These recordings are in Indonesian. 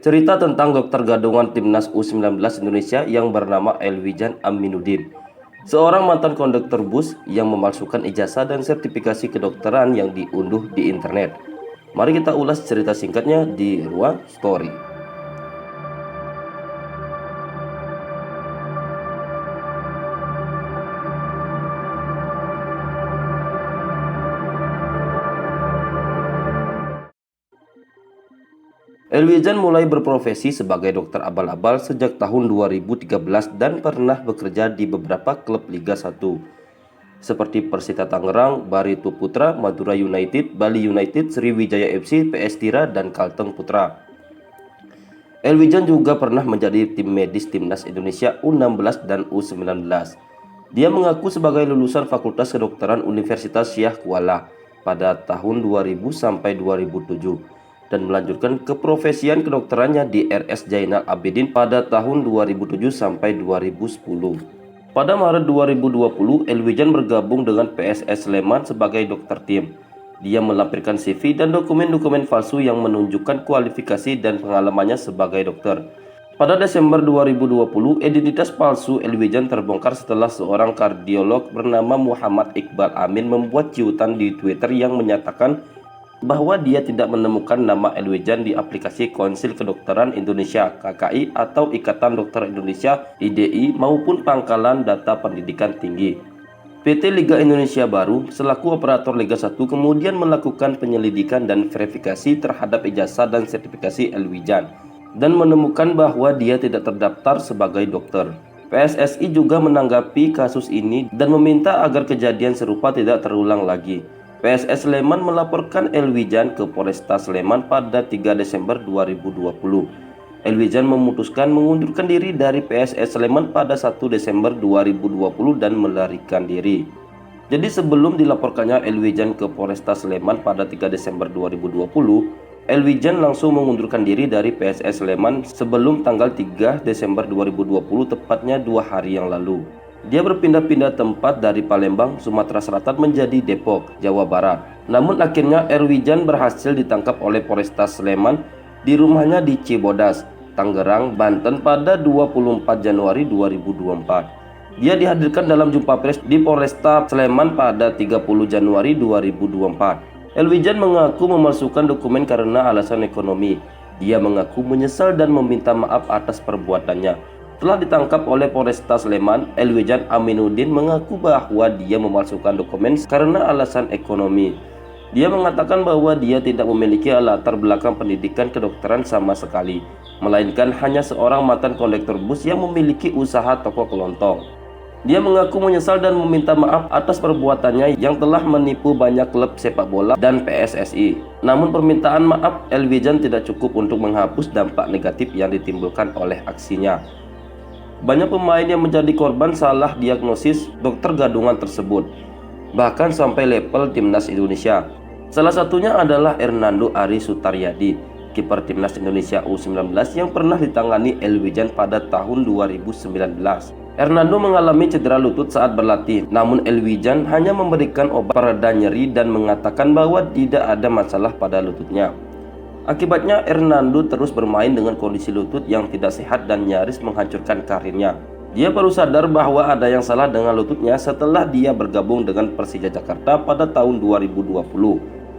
Cerita tentang dokter gadungan timnas U19 Indonesia yang bernama Elwijan Aminuddin, seorang mantan konduktor bus yang memalsukan ijazah dan sertifikasi kedokteran yang diunduh di internet. Mari kita ulas cerita singkatnya di Ruang Story. Elwijan mulai berprofesi sebagai dokter abal-abal sejak tahun 2013 dan pernah bekerja di beberapa klub Liga 1 seperti Persita Tangerang, Barito Putra, Madura United, Bali United, Sriwijaya FC, PS Tira, dan Kalteng Putra. Elwijan juga pernah menjadi tim medis timnas Indonesia U16 dan U19. Dia mengaku sebagai lulusan Fakultas Kedokteran Universitas Syah Kuala pada tahun 2000 sampai 2007 dan melanjutkan keprofesian kedokterannya di RS Zainal Abidin pada tahun 2007 sampai 2010. Pada Maret 2020, Elwijan bergabung dengan PSS Sleman sebagai dokter tim. Dia melampirkan CV dan dokumen-dokumen palsu yang menunjukkan kualifikasi dan pengalamannya sebagai dokter. Pada Desember 2020, identitas palsu Elwijan terbongkar setelah seorang kardiolog bernama Muhammad Iqbal Amin membuat ciutan di Twitter yang menyatakan bahwa dia tidak menemukan nama Elwijan di aplikasi Konsil Kedokteran Indonesia (KKI) atau Ikatan Dokter Indonesia (IDI) maupun Pangkalan Data Pendidikan Tinggi. PT Liga Indonesia Baru selaku operator Liga 1 kemudian melakukan penyelidikan dan verifikasi terhadap ijazah dan sertifikasi Elwijan dan menemukan bahwa dia tidak terdaftar sebagai dokter. PSSI juga menanggapi kasus ini dan meminta agar kejadian serupa tidak terulang lagi. PSS Sleman melaporkan Elwijan ke Polresta Sleman pada 3 Desember 2020. Elwijan memutuskan mengundurkan diri dari PSS Sleman pada 1 Desember 2020 dan melarikan diri. Jadi sebelum dilaporkannya Elwijan ke Polresta Sleman pada 3 Desember 2020, Elwijan langsung mengundurkan diri dari PSS Sleman sebelum tanggal 3 Desember 2020, tepatnya 2 hari yang lalu. Dia berpindah-pindah tempat dari Palembang, Sumatera Selatan menjadi Depok, Jawa Barat. Namun akhirnya Elwijan berhasil ditangkap oleh Polresta Sleman di rumahnya di Cibodas, Tangerang, Banten pada 24 Januari 2024. Dia dihadirkan dalam jumpa pers di Polresta Sleman pada 30 Januari 2024. Elwijan mengaku memalsukan dokumen karena alasan ekonomi. Dia mengaku menyesal dan meminta maaf atas perbuatannya. Setelah ditangkap oleh Polresta Sleman, Elwijan Aminuddin mengaku bahwa dia memalsukan dokumen karena alasan ekonomi. Dia mengatakan bahwa dia tidak memiliki latar belakang pendidikan kedokteran sama sekali, melainkan hanya seorang mantan konduktor bus yang memiliki usaha toko kelontong. Dia mengaku menyesal dan meminta maaf atas perbuatannya yang telah menipu banyak klub sepak bola dan PSSI. Namun permintaan maaf Elwijan tidak cukup untuk menghapus dampak negatif yang ditimbulkan oleh aksinya. Banyak pemain yang menjadi korban salah diagnosis dokter gadungan tersebut, bahkan sampai level timnas Indonesia. Salah satunya adalah Hernando Ari Sutaryadi, kiper timnas Indonesia U19 yang pernah ditangani Elwijan pada tahun 2019. Hernando mengalami cedera lutut saat berlatih, namun Elwijan hanya memberikan obat pereda nyeri dan mengatakan bahwa tidak ada masalah pada lututnya. Akibatnya Hernando terus bermain dengan kondisi lutut yang tidak sehat dan nyaris menghancurkan karirnya. Dia baru sadar bahwa ada yang salah dengan lututnya setelah dia bergabung dengan Persija Jakarta pada tahun 2020.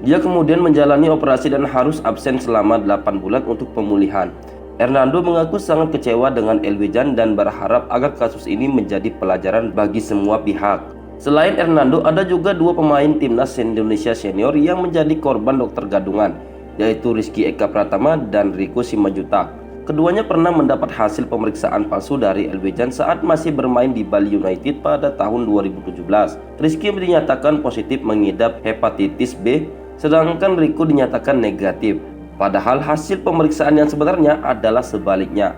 Dia kemudian menjalani operasi dan harus absen selama 8 bulan untuk pemulihan. Hernando mengaku sangat kecewa dengan Elwijan dan berharap agar kasus ini menjadi pelajaran bagi semua pihak. Selain Hernando, ada juga 2 pemain timnas Indonesia senior yang menjadi korban dokter gadungan, yaitu Rizky Eka Pratama dan Riko Simanjutak. Keduanya pernah mendapat hasil pemeriksaan palsu dari Elwijan saat masih bermain di Bali United pada tahun 2017. Rizky dinyatakan positif mengidap hepatitis B, sedangkan Riko dinyatakan negatif. Padahal hasil pemeriksaan yang sebenarnya adalah sebaliknya.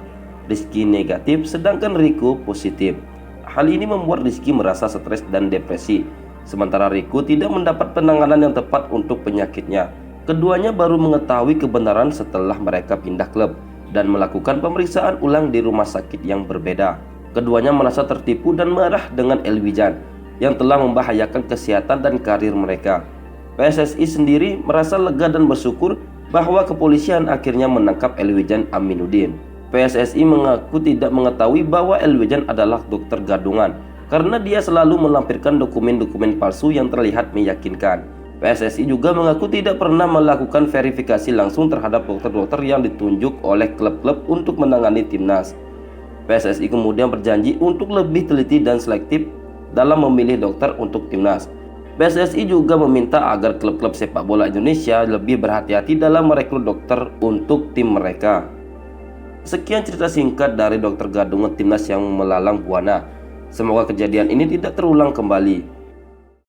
Rizky negatif, sedangkan Riko positif. Hal ini membuat Rizky merasa stres dan depresi, sementara Riko tidak mendapat penanganan yang tepat untuk penyakitnya. Keduanya baru mengetahui kebenaran setelah mereka pindah klub dan melakukan pemeriksaan ulang di rumah sakit yang berbeda. Keduanya merasa tertipu dan marah dengan Elwijan yang telah membahayakan kesehatan dan karir mereka. PSSI sendiri merasa lega dan bersyukur bahwa kepolisian akhirnya menangkap Elwijan Aminuddin. PSSI mengaku tidak mengetahui bahwa Elwijan adalah dokter gadungan karena dia selalu melampirkan dokumen-dokumen palsu yang terlihat meyakinkan. PSSI juga mengaku tidak pernah melakukan verifikasi langsung terhadap dokter-dokter yang ditunjuk oleh klub-klub untuk menangani timnas. PSSI kemudian berjanji untuk lebih teliti dan selektif dalam memilih dokter untuk timnas. PSSI juga meminta agar klub-klub sepak bola Indonesia lebih berhati-hati dalam merekrut dokter untuk tim mereka. Sekian cerita singkat dari dokter gadungan timnas yang melalang buana. Semoga kejadian ini tidak terulang kembali.